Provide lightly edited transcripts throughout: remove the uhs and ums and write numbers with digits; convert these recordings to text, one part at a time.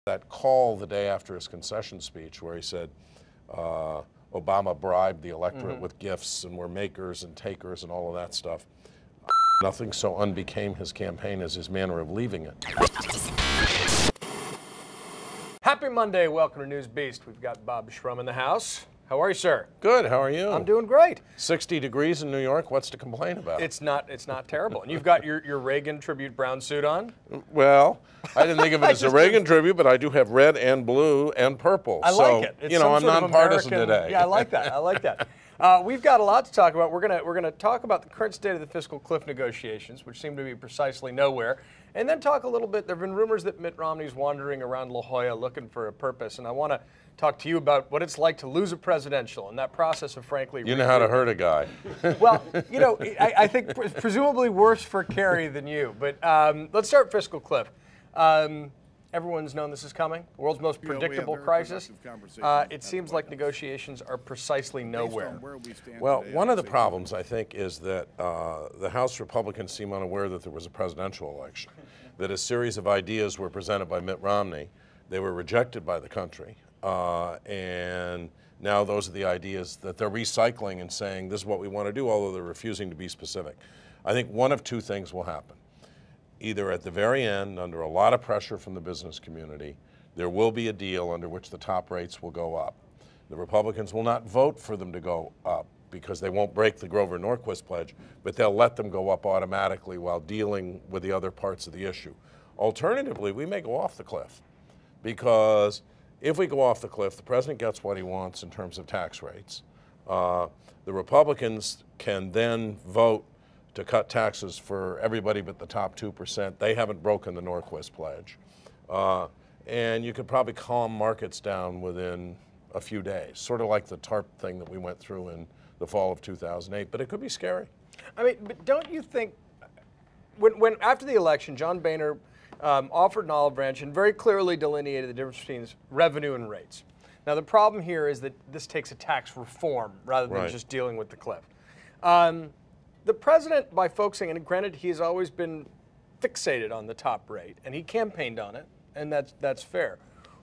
That call the day after his concession speech where he said Obama bribed the electorate with gifts and we're makers and takers and all of that stuff. Nothing so unbecame his campaign as his manner of leaving it. Happy Monday. Welcome to News Beast. We've got Bob Shrum in the house. How are you, sir? Good. How are you? I'm doing great. 60 degrees in New York. What's to complain about? It's not terrible. And you've got your Reagan tribute brown suit on? Well, I didn't think of it as a Reagan tribute, but I do have red and blue and purple. I like it. It's I'm nonpartisan today. Yeah, I like that. I like that. We've got a lot to talk about. We're gonna talk about the current state of the fiscal cliff negotiations, which seem to be precisely nowhere, and then talk a little bit. There have been rumors that Mitt Romney's wandering around La Jolla looking for a purpose, and I want to talk to you about what it's like to lose a presidential and that process of, frankly, you know how to hurt a guy. Well, you know, I think presumably worse for Kerry than you. But let's start fiscal cliff. Everyone's known this is coming. The world's most predictable crisis. It seems like negotiations are precisely nowhere. Well, one of the problems, I think, is that the House Republicans seem unaware that there was a presidential election, that a series of ideas were presented by Mitt Romney. They were rejected by the country. And now those are the ideas that they're recycling and saying this is what we want to do, although they're refusing to be specific. I think one of two things will happen. Either at the very end, under a lot of pressure from the business community, there will be a deal under which the top rates will go up. The Republicans will not vote for them to go up because they won't break the Grover Norquist pledge, but they'll let them go up automatically while dealing with the other parts of the issue. Alternatively, we may go off the cliff because if we go off the cliff, the president gets what he wants in terms of tax rates. The Republicans can then vote to cut taxes for everybody but the top 2%. They haven't broken the Norquist pledge. And you could probably calm markets down within a few days, sort of like the TARP thing that we went through in the fall of 2008, but it could be scary. I mean, but don't you think, when after the election, John Boehner offered an olive branch and very clearly delineated the difference between revenue and rates. Now, the problem here is that this takes a tax reform rather than just dealing with the cliff. The president, by focusing, and granted, he's always been fixated on the top rate, and he campaigned on it, and that's fair.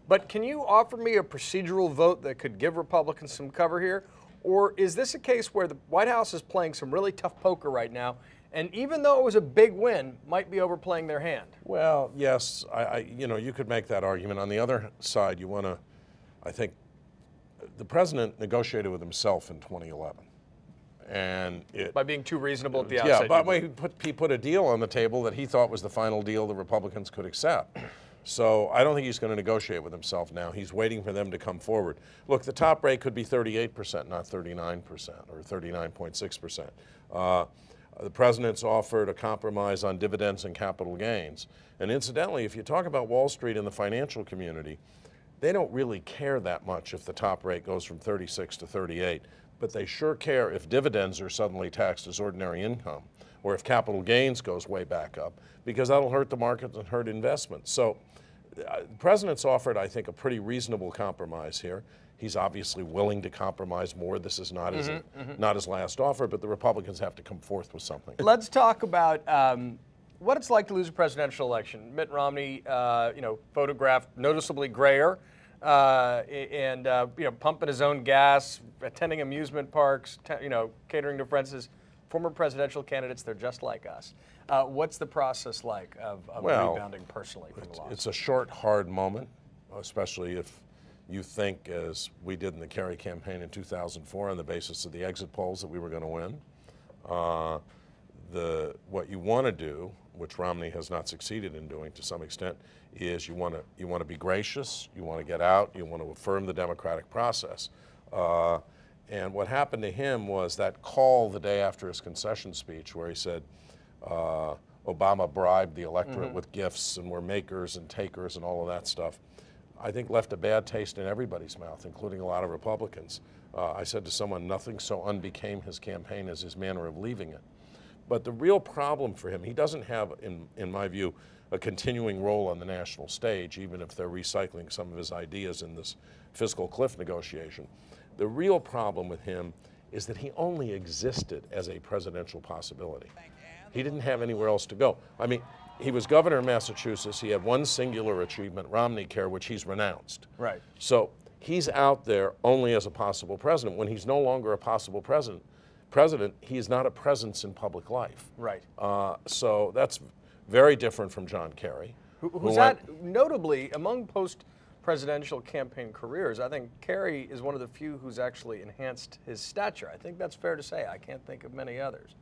But can you offer me a procedural vote that could give Republicans some cover here? Or is this a case where the White House is playing some really tough poker right now, and even though it was a big win, might be overplaying their hand? Well, yes, you could make that argument. On the other side, you want to, I think, the president negotiated with himself in 2011. And by being too reasonable at the outset. Yeah, but he put a deal on the table that he thought was the final deal the Republicans could accept. So I don't think he's going to negotiate with himself now. He's waiting for them to come forward. Look, the top rate could be 38%, not 39% or 39.6%. The president's offered a compromise on dividends and capital gains. And incidentally, if you talk about Wall Street and the financial community, they don't really care that much if the top rate goes from 36 to 38. But they sure care if dividends are suddenly taxed as ordinary income, or if capital gains goes way back up, because that'll hurt the markets and hurt investments. So the president's offered, I think, a pretty reasonable compromise here. He's obviously willing to compromise more. This is not his last offer, but the Republicans have to come forth with something. Let's talk about what it's like to lose a presidential election. Mitt Romney, photographed noticeably grayer. Pumping his own gas, attending amusement parks, catering to friends. Former presidential candidates, they're just like us. What's the process like of rebounding personally from the loss? It's a short, hard moment, especially if you think, as we did in the Kerry campaign in 2004, on the basis of the exit polls that we were going to win. What you want to do, which Romney has not succeeded in doing to some extent, is you want to be gracious, you want to get out, you want to affirm the democratic process. And what happened to him was that call the day after his concession speech where he said Obama bribed the electorate with gifts and we're makers and takers and all of that stuff, I think left a bad taste in everybody's mouth, including a lot of Republicans. I said to someone, nothing so unbecame his campaign as his manner of leaving it. But the real problem for him, he doesn't have, in my view, a continuing role on the national stage, even if they're recycling some of his ideas in this fiscal cliff negotiation. The real problem with him is that he only existed as a presidential possibility. He didn't have anywhere else to go. I mean, he was governor of Massachusetts. He had one singular achievement, Romney Care, which he's renounced. Right. So he's out there only as a possible president. When he's no longer a possible president, he is not a presence in public life. Right. So that's very different from John Kerry. Who's that, notably, among post-presidential campaign careers, I think Kerry is one of the few who's actually enhanced his stature. I think that's fair to say. I can't think of many others.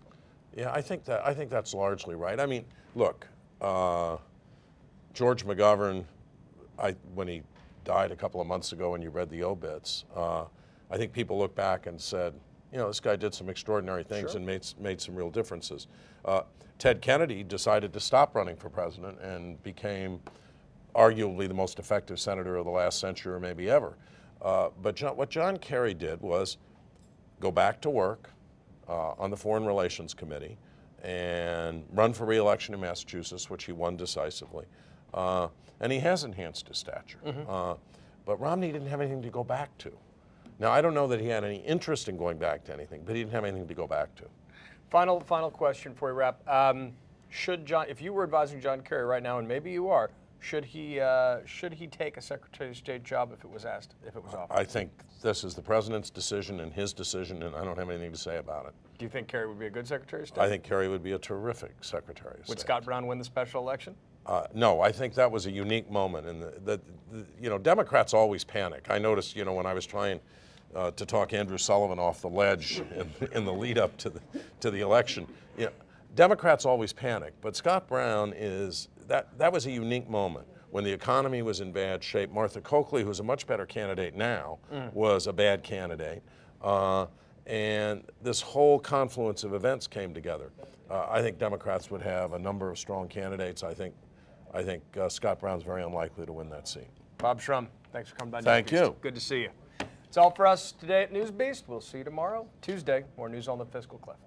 Yeah, I think that's largely right. I mean, look, George McGovern, when he died a couple of months ago and you read the obits, I think people look back and said, you know, this guy did some extraordinary things Sure. and made some real differences. Ted Kennedy decided to stop running for president and became arguably the most effective senator of the last century or maybe ever. But what John Kerry did was go back to work on the Foreign Relations Committee and run for re-election in Massachusetts, which he won decisively. And he has enhanced his stature. But Romney didn't have anything to go back to. Now, I don't know that he had any interest in going back to anything, but he didn't have anything to go back to. Final question before we wrap. If you were advising John Kerry right now, and maybe you are, should he take a Secretary of State job if it was offered? I think this is the president's decision and his decision, and I don't have anything to say about it. Do you think Kerry would be a good Secretary of State? I think Kerry would be a terrific Secretary of State. Would Scott Brown win the special election? No, I think that was a unique moment, and you know, Democrats always panic. I noticed, you know, when I was trying to talk Andrew Sullivan off the ledge in the lead up to the election, you know, Democrats always panic. But Scott Brown that was a unique moment when the economy was in bad shape. Martha Coakley, who's a much better candidate now, was a bad candidate, and this whole confluence of events came together. I think Democrats would have a number of strong candidates. I think Scott Brown's very unlikely to win that seat. Bob Shrum, thanks for coming by. Thank you. Good to see you. That's all for us today at News Beast. We'll see you tomorrow, Tuesday. More news on the Fiscal Cliff.